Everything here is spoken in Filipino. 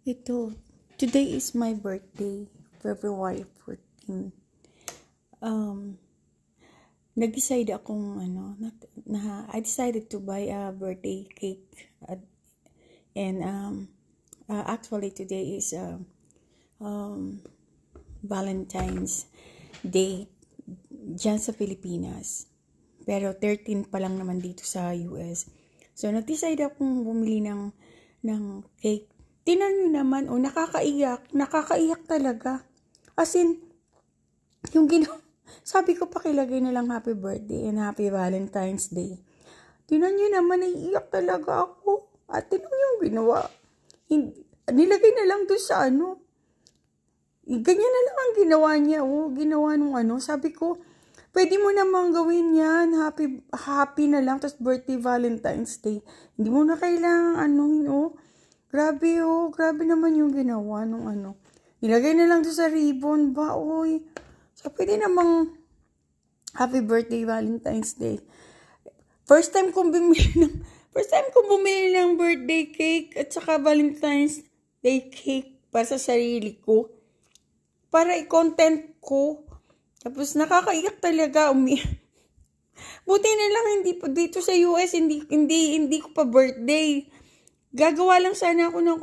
Ito, today is my birthday, February 14. Nag-decide akong I decided to buy a birthday cake. Actually today is Valentine's Day dyan sa Pilipinas. Pero 13 pa lang naman dito sa US. So nag-decide akong bumili ng cake. Tingnan nyo naman, nakakaiyak talaga. As in, sabi ko pakilagay na lang happy birthday and happy Valentine's Day. Tingnan nyo naman, naiiyak talaga ako. At tingnan nyo yung ginawa. Nilagay na lang doon sa ganyan na lang ang ginawa niya. Ginawa nung sabi ko, pwede mo namang gawin yan, happy na lang, tapos birthday Valentine's Day. Hindi mo na kailangan grabe naman yung ginawa nung Nilagay na lang doon sa ribbon ba, So, pwede namang happy birthday Valentine's Day. First time kong bumili ng birthday cake at saka Valentine's Day cake para sa sarili ko. Para i-content ko. Tapos nakakaiyak talaga, Buti na lang hindi pa dito sa US, hindi ko pa birthday. Gagawa lang sana ako ng